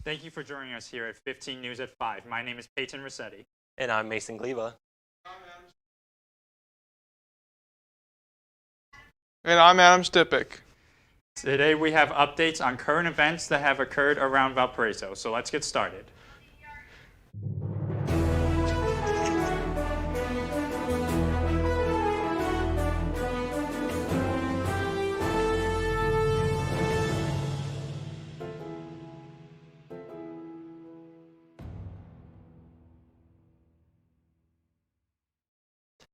Thank you for joining us here at 15 News at 5. My name is Peyton Rossetti. And I'm Mason Gleva. And I'm Adam Stipik. Today we have updates on current events that have occurred around Valparaiso, so let's get started.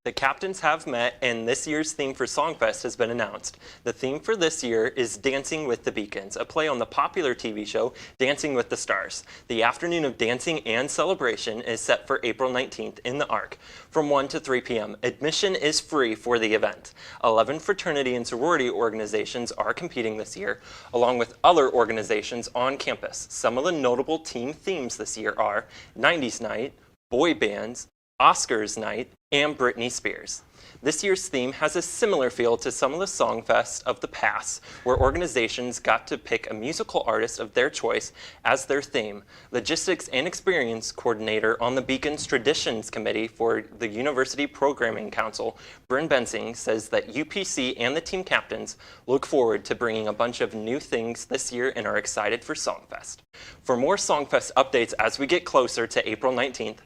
The captains have met, and this year's theme for Songfest has been announced. The theme for this year is Dancing with the Beacons, a play on the popular TV show Dancing with the Stars. The afternoon of dancing and celebration is set for April 19th in the Arc from 1 to 3 p.m. Admission is free for the event. 11 fraternity and sorority organizations are competing this year, along with other organizations on campus. Some of the notable team themes this year are 90s Night, Boy Bands, Oscars Night, and Britney Spears. This year's theme has a similar feel to some of the Songfests of the past, where organizations got to pick a musical artist of their choice as their theme. Logistics and Experience Coordinator on the Beacons Traditions Committee for the University Programming Council, Bryn Bensing, says that UPC and the team captains look forward to bringing a bunch of new things this year and are excited for Songfest. For more Songfest updates as we get closer to April 19th,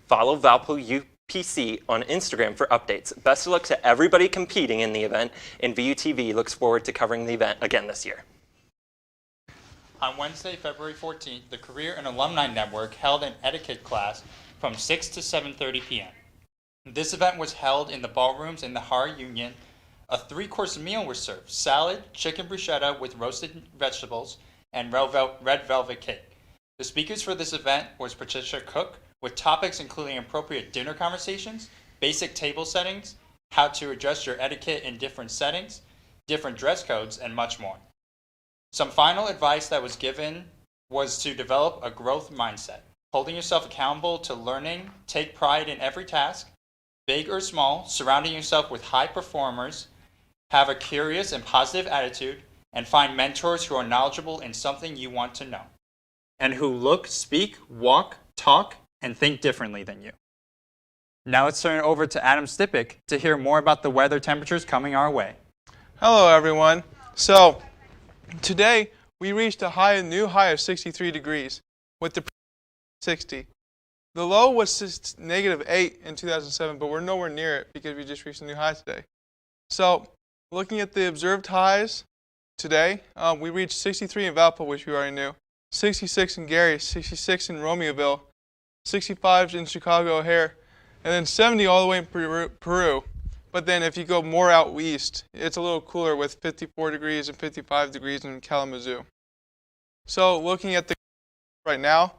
follow Valpo UPC on Instagram for updates. Best of luck to everybody competing in the event, and VUTV looks forward to covering the event again this year. On Wednesday, February 14th, the Career and Alumni Network held an etiquette class from 6 to 7:30 p.m. This event was held in the ballrooms in the Har Union. A 3-course meal was served: salad, chicken bruschetta with roasted vegetables, and red velvet cake. The speakers for this event was Patricia Cook, with topics including appropriate dinner conversations, basic table settings, how to adjust your etiquette in different settings, different dress codes, and much more. Some final advice that was given was to develop a growth mindset, holding yourself accountable to learning, take pride in every task, big or small, surrounding yourself with high performers, have a curious and positive attitude, and find mentors who are knowledgeable in something you want to know, and who look, speak, walk, talk, and think differently than you. Now let's turn it over to Adam Stipik to hear more about the weather temperatures coming our way. Hello, everyone. So, today we reached a new high of 63 degrees with the 60. The low was -8 in 2007, but we're nowhere near it because we just reached a new high today. So, looking at the observed highs today, we reached 63 in Valpo, which we already knew, 66 in Gary, 66 in Romeoville, 65 in Chicago O'Hare, and then 70 all the way in Peru. But then if you go more out east, it's a little cooler with 54 degrees and 55 degrees in Kalamazoo. So looking at the right now,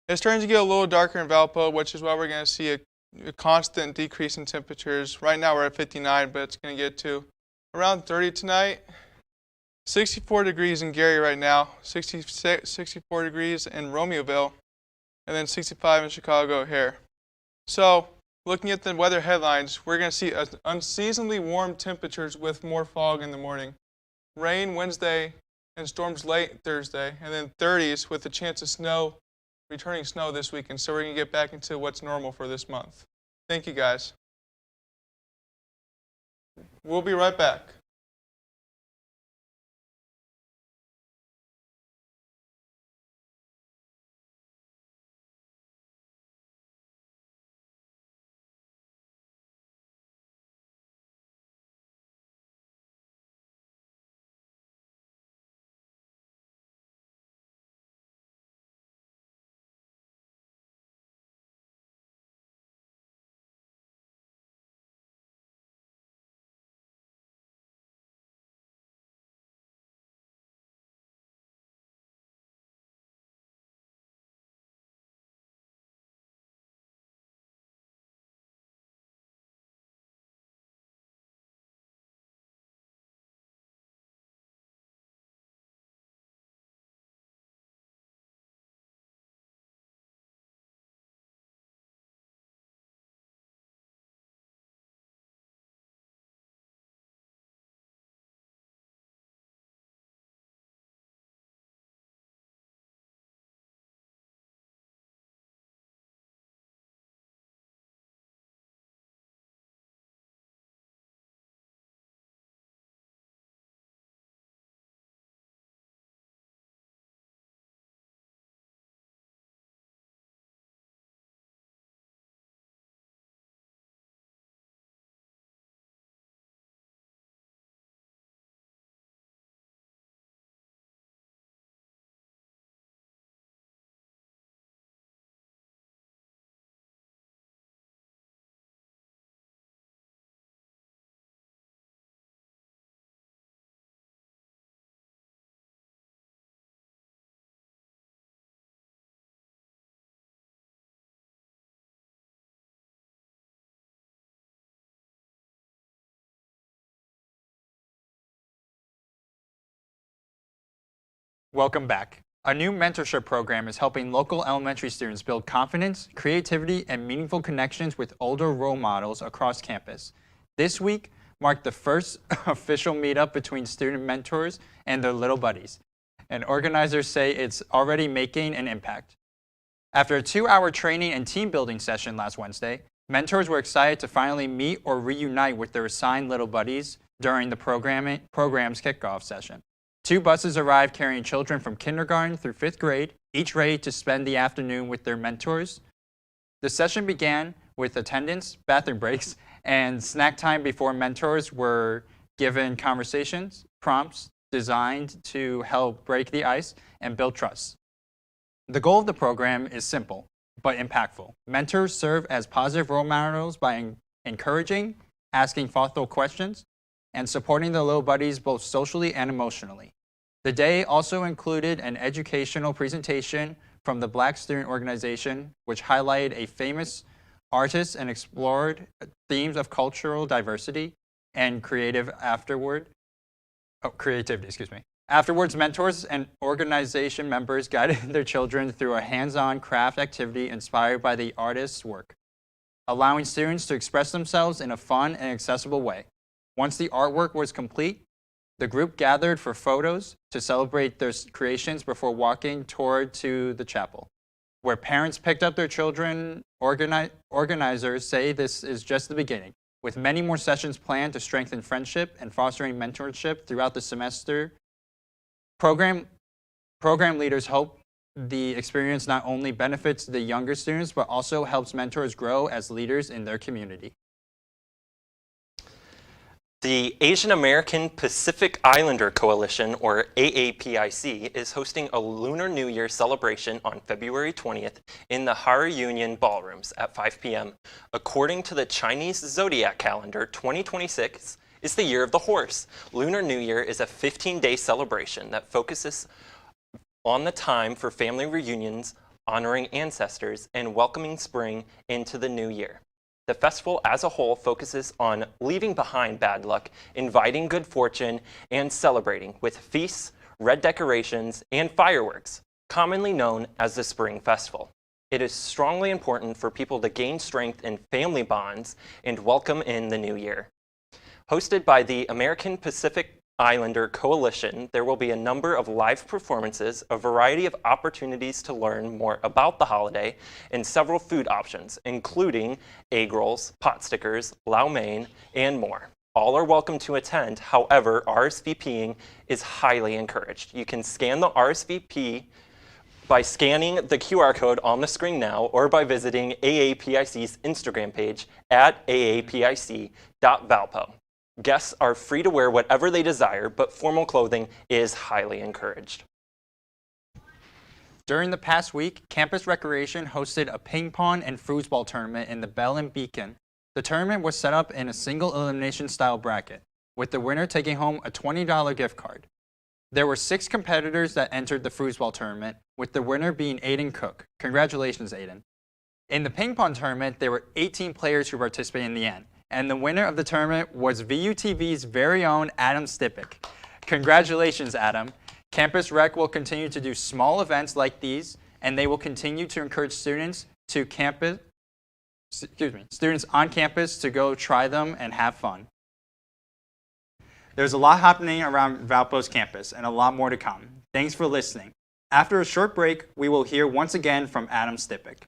it's starting to get a little darker in Valpo, which is why we're going to see a constant decrease in temperatures. Right now we're at 59, but it's going to get to around 30 tonight. 64 degrees in Gary right now, 64 degrees in Romeoville, and then 65 in Chicago O'Hare. So, looking at the weather headlines, we're going to see unseasonably warm temperatures with more fog in the morning. Rain Wednesday and storms late Thursday, and then 30s with a chance of snow, returning snow this weekend. So we're going to get back into what's normal for this month. Thank you, guys. We'll be right back. Welcome back. A new mentorship program is helping local elementary students build confidence, creativity, and meaningful connections with older role models across campus. This week marked the first official meetup between student mentors and their little buddies, and organizers say it's already making an impact. After a 2-hour training and team building session last Wednesday, mentors were excited to finally meet or reunite with their assigned little buddies during the program's kickoff session. 2 buses arrived carrying children from kindergarten through 5th grade, each ready to spend the afternoon with their mentors. The session began with attendance, bathroom breaks, and snack time before mentors were given conversations, prompts designed to help break the ice and build trust. The goal of the program is simple but impactful. Mentors serve as positive role models by encouraging, asking thoughtful questions, and supporting their little buddies both socially and emotionally. The day also included an educational presentation from the Black Student Organization, which highlighted a famous artist and explored themes of cultural diversity and creativity. Afterwards, mentors and organization members guided their children through a hands-on craft activity inspired by the artist's work, allowing students to express themselves in a fun and accessible way. Once the artwork was complete, the group gathered for photos to celebrate their creations before walking toward to the chapel, where parents picked up their children. Organizers say this is just the beginning, with many more sessions planned to strengthen friendship and fostering mentorship throughout the semester. Program leaders hope the experience not only benefits the younger students, but also helps mentors grow as leaders in their community. The Asian American Pacific Islander Coalition, or AAPIC, is hosting a Lunar New Year celebration on February 20th in the Har Union Ballrooms at 5 p.m. According to the Chinese zodiac calendar, 2026 is the year of the horse. Lunar New Year is a 15-day celebration that focuses on the time for family reunions, honoring ancestors, and welcoming spring into the new year. The festival as a whole focuses on leaving behind bad luck, inviting good fortune, and celebrating with feasts, red decorations, and fireworks, commonly known as the Spring Festival. It is strongly important for people to gain strength in family bonds and welcome in the new year. Hosted by the American Pacific Islander Coalition, there will be a number of live performances, a variety of opportunities to learn more about the holiday, and several food options, including egg rolls, pot stickers, lau mein, and more. All are welcome to attend. However, RSVPing is highly encouraged. You can scan the RSVP by scanning the QR code on the screen now or by visiting AAPIC's Instagram page at aapic.valpo. Guests are free to wear whatever they desire, but formal clothing is highly encouraged. During the past week, Campus Recreation hosted a ping pong and foosball tournament in the Bell and Beacon. The tournament was set up in a single elimination style bracket, with the winner taking home a $20 gift card. There were 6 competitors that entered the foosball tournament, with the winner being Aiden Cook. Congratulations, Aiden. In the ping pong tournament, there were 18 players who participated in the end, and the winner of the tournament was VUTV's very own Adam Stipik. Congratulations, Adam. Campus Rec will continue to do small events like these, and they will continue to encourage students on campus to go try them and have fun. There's a lot happening around Valpo's campus and a lot more to come. Thanks for listening. After a short break, we will hear once again from Adam Stipik.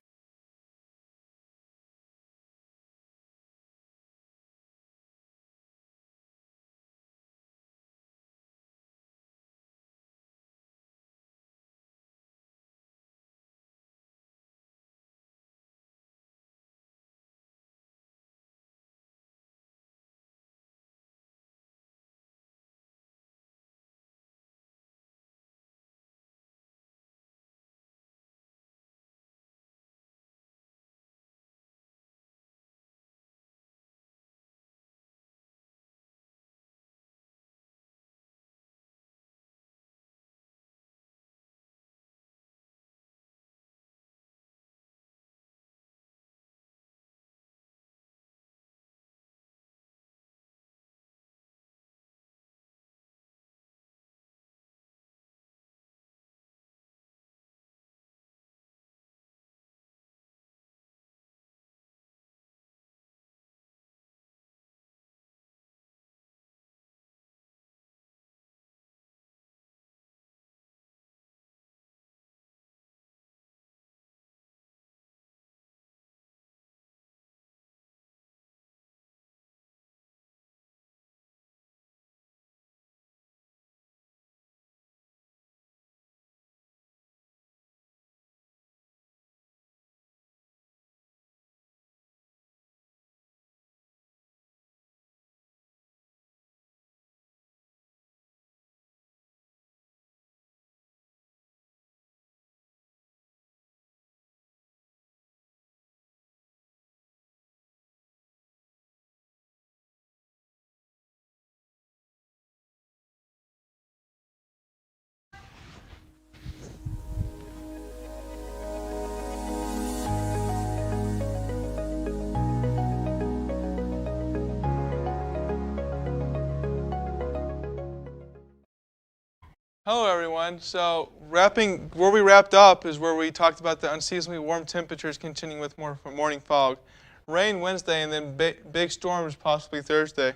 Hello, everyone. So, where we wrapped up is where we talked about the unseasonably warm temperatures continuing with more morning fog. Rain Wednesday, and then big storms possibly Thursday.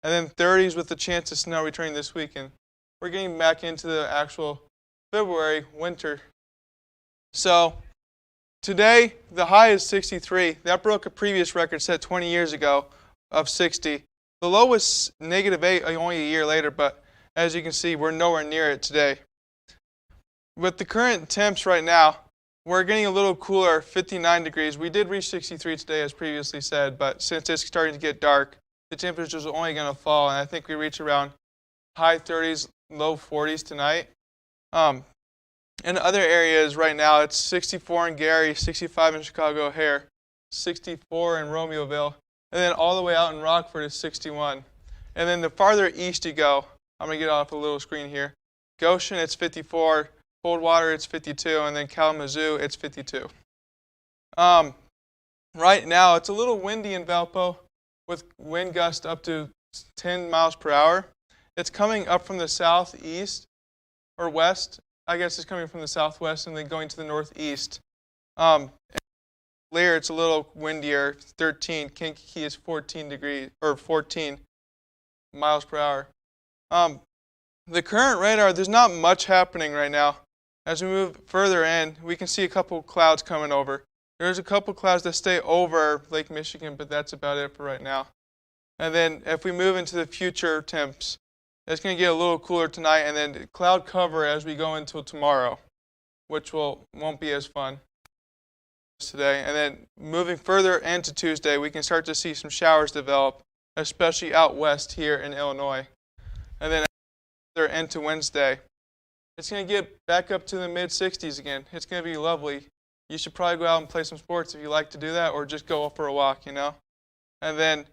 And then 30s with the chance of snow returning this weekend. We're getting back into the actual February winter. So, today, the high is 63. That broke a previous record set 20 years ago of 60. The low was -8 only a year later, but as you can see, we're nowhere near it today. With the current temps right now, we're getting a little cooler, 59 degrees. We did reach 63 today, as previously said, but since it's starting to get dark, the temperatures are only going to fall, and I think we reach around high 30s, low 40s tonight. In other areas right now, it's 64 in Gary, 65 in Chicago O'Hare, 64 in Romeoville, and then all the way out in Rockford is 61. And then the farther east you go, I'm going to get off a little screen here. Goshen, it's 54. Coldwater, it's 52. And then Kalamazoo, it's 52. Right now, it's a little windy in Valpo with wind gusts up to 10 miles per hour. It's coming up from the southeast or west. I guess it's coming from the southwest and then going to the northeast. Lear, it's a little windier, 13. Kankakee is 14 miles per hour. The current radar, there's not much happening right now. As we move further in, we can see a couple clouds coming over. There's a couple clouds that stay over Lake Michigan, but that's about it for right now. And then if we move into the future temps, it's going to get a little cooler tonight, and then cloud cover as we go until tomorrow, which won't be as fun today. And then moving further into Tuesday, we can start to see some showers develop, especially out west here in Illinois. And then into Wednesday, it's going to get back up to the mid-60s again. It's going to be lovely. You should probably go out and play some sports if you like to do that, or just go for a walk, you know. And then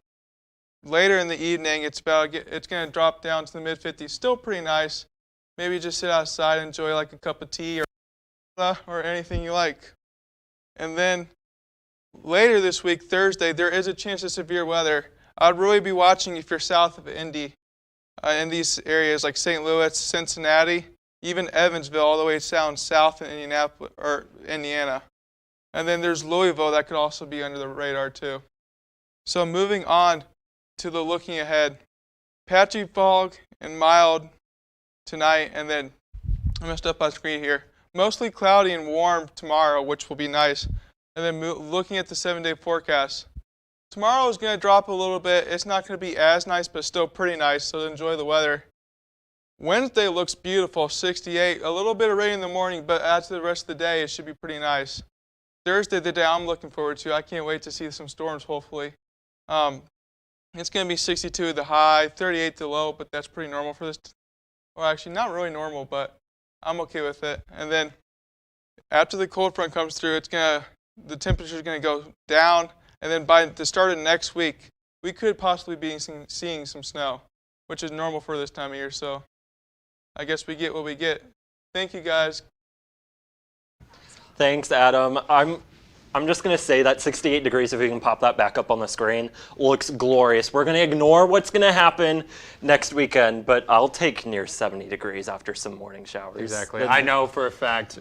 later in the evening, it's going to drop down to the mid-50s. Still pretty nice. Maybe just sit outside and enjoy like a cup of tea or anything you like. And then later this week, Thursday, there is a chance of severe weather. I'd really be watching if you're south of Indy, in these areas like St. Louis, Cincinnati, even Evansville, all the way down south in Indianapolis or Indiana. And then there's Louisville that could also be under the radar too. So moving on to the looking ahead, patchy fog and mild tonight, and then I messed up my screen here. Mostly cloudy and warm tomorrow, which will be nice. And then looking at the 7-day forecast, tomorrow is going to drop a little bit. It's not going to be as nice, but still pretty nice, so enjoy the weather. Wednesday looks beautiful, 68. A little bit of rain in the morning, but after the rest of the day, it should be pretty nice. Thursday, the day I'm looking forward to. I can't wait to see some storms, hopefully. It's going to be 62 the high, 38 the low, but that's pretty normal for this. Well, actually, not really normal, but I'm okay with it. And then after the cold front comes through, the temperature is going to go down. And then by the start of next week, we could possibly be seeing some snow, which is normal for this time of year. So I guess we get what we get. Thank you, guys. Thanks, Adam. I'm just going to say that 68 degrees, if we can pop that back up on the screen, looks glorious. We're going to ignore what's going to happen next weekend, but I'll take near 70 degrees after some morning showers. Exactly. I know for a fact,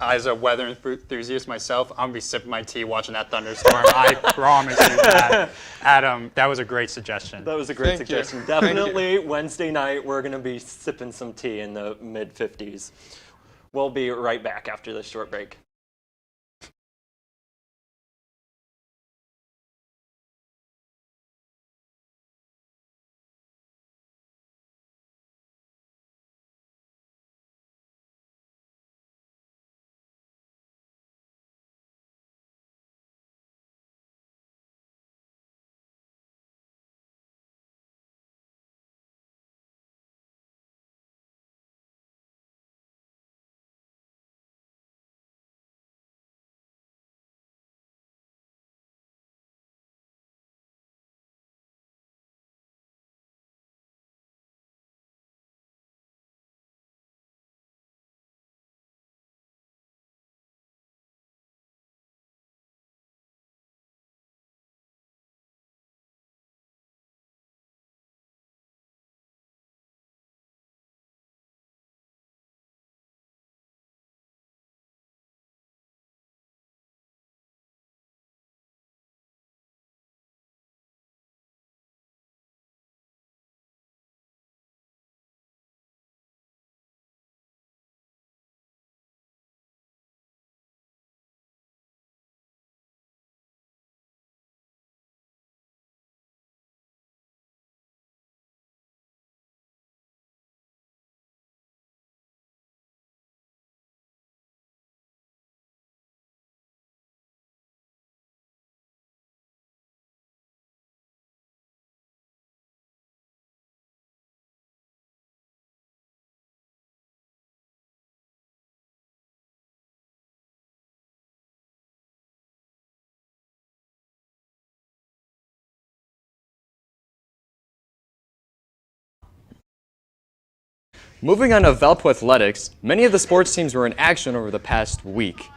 as a weather enthusiast myself, I'm going to be sipping my tea watching that thunderstorm. I promise you that. Adam, that was a great suggestion. That was a great suggestion. Definitely Wednesday night, we're going to be sipping some tea in the mid-50s. We'll be right back after this short break. Moving on to Valpo Athletics, many of the sports teams were in action over the past week,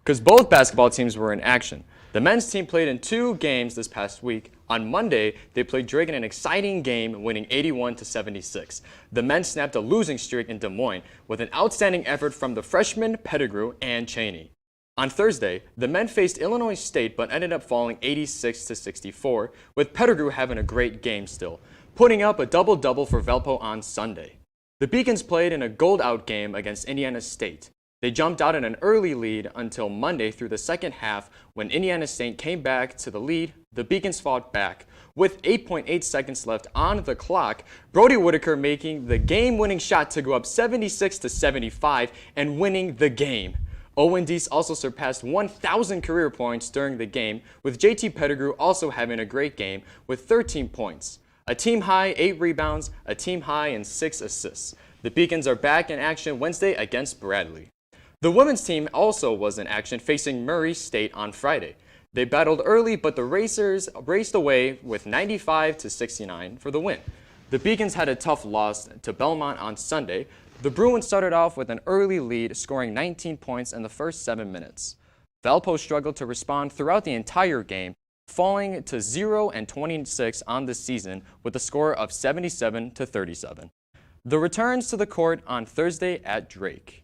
because both basketball teams were in action. The men's team played in 2 games this past week. On Monday, they played Drake in an exciting game, winning 81-76. The men snapped a losing streak in Des Moines with an outstanding effort from the freshmen Pettigrew and Cheney. On Thursday, the men faced Illinois State but ended up falling 86-64, with Pettigrew having a great game still, putting up a double-double for Valpo on Sunday. The Beacons played in a gold-out game against Indiana State. They jumped out in an early lead until Monday through the second half when Indiana State came back to the lead. The Beacons fought back. With 8.8 seconds left on the clock, Brody Whitaker making the game-winning shot to go up 76-75 and winning the game. Owen Deese also surpassed 1,000 career points during the game, with JT Pettigrew also having a great game with 13 points. A team high 8 rebounds, a team high and 6 assists. The Beacons are back in action Wednesday against Bradley. The women's team also was in action facing Murray State on Friday. They battled early, but the Racers raced away with 95-69 for the win. The Beacons had a tough loss to Belmont on Sunday. The Bruins started off with an early lead, scoring 19 points in the first 7 minutes. Valpo struggled to respond throughout the entire game, falling to 0-26 on the season with a score of 77-37. The returns to the court on Thursday at Drake.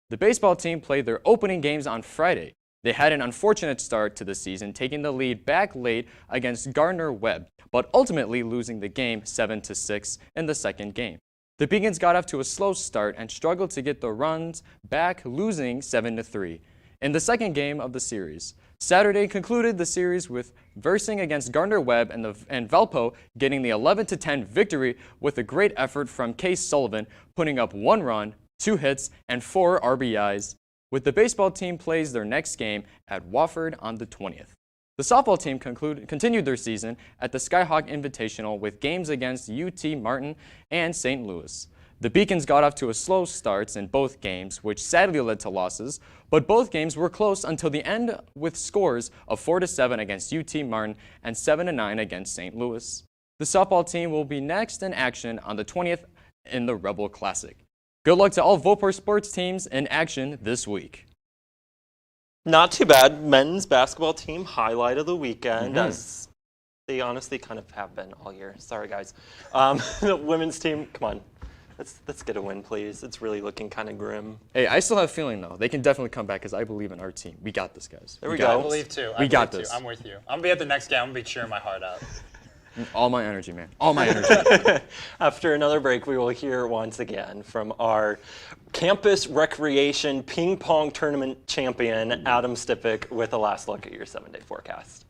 The baseball team played their opening games on Friday. They had an unfortunate start to the season, taking the lead back late against Gardner-Webb, but ultimately losing the game 7-6 in the second game. The Beacons got off to a slow start and struggled to get the runs back, losing 7-3 in the second game of the series. Saturday concluded the series with versing against Gardner-Webb and Valpo getting the 11-10 victory with a great effort from Case Sullivan, putting up 1 run, 2 hits, and 4 RBIs, with the baseball team plays their next game at Wofford on the 20th. The softball team continued their season at the Skyhawk Invitational with games against UT Martin and St. Louis. The Beacons got off to a slow start in both games, which sadly led to losses, but both games were close until the end with scores of 4-7 against UT Martin and 7-9 against St. Louis. The softball team will be next in action on the 20th in the Rebel Classic. Good luck to all Vopor sports teams in action this week. Not too bad. Men's basketball team highlight of the weekend, as they honestly kind of have been all year. Sorry, guys. The women's team, come on. Let's get a win, please. It's really looking kind of grim. Hey, I still have a feeling, though. They can definitely come back because I believe in our team. We got this, guys. There we go. I believe, too. We got this. I'm with you. I'm going to be at the next game. I'm going to be cheering my heart out. All my energy, man. All my energy. After another break, we will hear once again from our campus recreation ping pong tournament champion, Adam Stipik, with a last look at your 7-day forecast.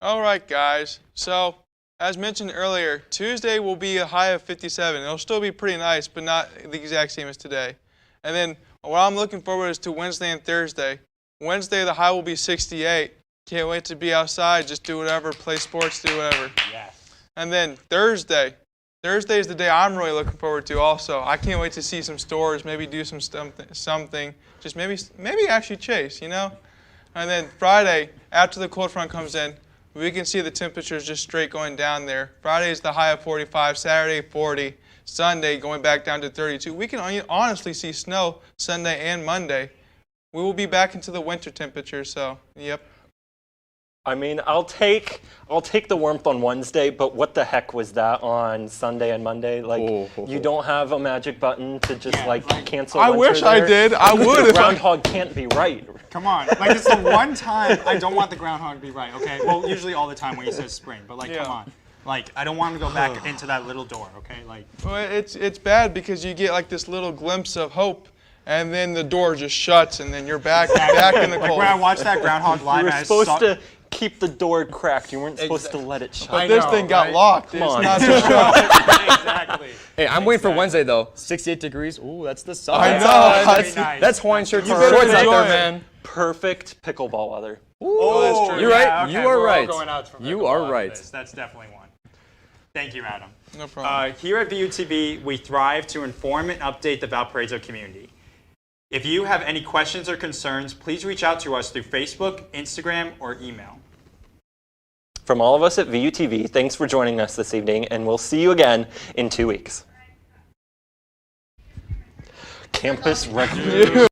All right, guys. So, as mentioned earlier, Tuesday will be a high of 57. It'll still be pretty nice, but not the exact same as today. And then what I'm looking forward is to Wednesday and Thursday. Wednesday, the high will be 68. Can't wait to be outside, just do whatever, play sports, do whatever. Yes. And then Thursday is the day I'm really looking forward to also. I can't wait to see some stores, maybe do something, just maybe actually chase, you know? And then Friday, after the cold front comes in, we can see the temperatures just straight going down there. Friday is the high of 45, Saturday 40, Sunday going back down to 32. We can honestly see snow Sunday and Monday. We will be back into the winter temperature, so yep. I mean, I'll take the warmth on Wednesday, but what the heck was that on Sunday and Monday? Like, you don't have a magic button to just cancel. I winter wish I there? did. I would. The groundhog can't be right. Come on, like it's the one time I don't want the groundhog to be right. Okay, well usually all the time when he says spring, but like come on, like I don't want him to go back into that little door. Okay, like. Well, it's bad because you get like this little glimpse of hope, and then the door just shuts, and then you're back in the Like cold. when I watched that groundhog live, You were I supposed saw, to keep the door cracked. You weren't supposed to let it shut. But this thing got locked. Come It's on. not just shut. exactly. Hey, I'm waiting for Wednesday though. 68 degrees. Ooh, that's the sun. I know. That's very nice. That's Hawaiian shirts You for better shorts out enjoy there, it. man. Perfect pickleball weather. Oh, that's true. You're right. Yeah, okay, You are we're all right. going out for You pickleball are after right. this. That's definitely one. Thank you, Adam. No problem. Here at VUTV, we thrive to inform and update the Valparaiso community. If you have any questions or concerns, please reach out to us through Facebook, Instagram, or email. From all of us at VUTV, thanks for joining us this evening, and we'll see you again in 2 weeks. Campus Record.